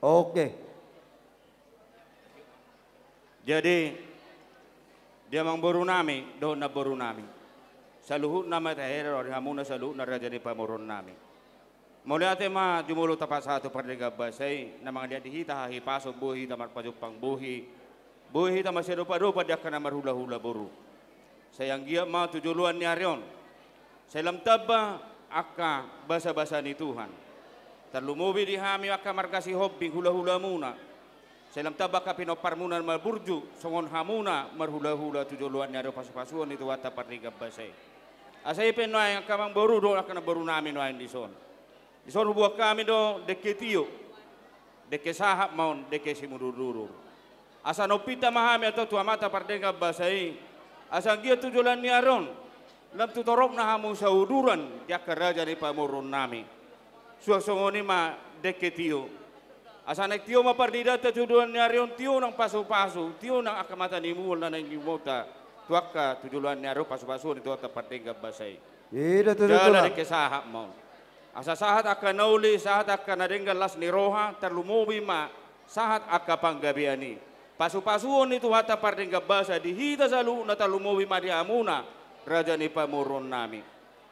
Oke. Jadi dia mangboru nami, do na boru nami. Saluhut nama tahir or hamuna saluhut na raja ni pamoron nami. Mulai ate ma jumulo tapas satu pardega basay na mga dia dihita hipaso buhi tamar pajupang buhi. Buhi tamar serupa-rupa dia kana marhula-hula boru. Sayang gia ma tujuluan ni Aryon. Salam taba aka basa-basa ni Tuhan. Terlumubi di hami aka markasi hobbing hula-hula muna. Salam taba ka pinopar muna marburju songon hamuna marhula-hula tujuluan ni Aryon pasu-pasuan itu wata pardega basay. Asay penway aka mang boru do aka na boru namin wain di son. Di sana buat kami do deke tio, deke sahab maun, deke simurururur. Asa no pita mahami atau tua mata pardega basai. Asa gia tujulan ni Aron, lam tutorok na hamu sauduran dia keraja ni pamurun nami. Suasongoni ma deke tio. Asa naik tio ma pardida tujulan ni Aron tio nang pasu-pasu, tio nang akamata ni mul na nang imota. Tuaka tujulan ni Aron pasu-pasu ni tuaka pardega basai. Ida tu Jala deke sahab maun. Asa sahat akan nauli, sahat akan nadenggal las ni roha, terlumubi ma, sahat akan panggabiani. Pasu-pasuon itu hata pardengga basa dihita salu na terlumubi ma di amuna, raja ni pamurun nami.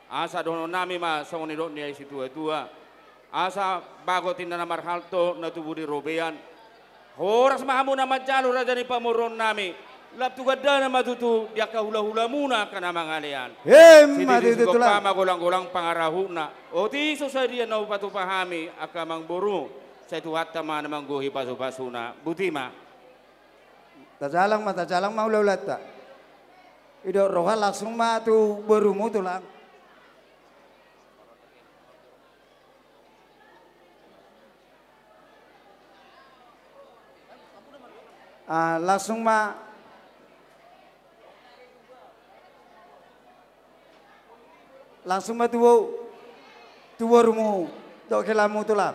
Asa dono nami ma songoni dot niya isi tua-tua. Asa bago tinda na marhalto na tubuh di robean. Horas mahamu na majalu raja ni pamurun nami. Lap tu gada na matutu dia ka hula-hula muna kana mangalian. Matutu tulang. Pama golang-golang pangarahuna. O ti so sa dia na upatu pahami aka mangburu sa tuhat tama na mangguhi pasu-pasuna. Butima. Tajalang ma ulat ta. Ido roha langsung ma tu berumu tulang. Langsung ma langsung matuwo rumu dok kelamu tulang.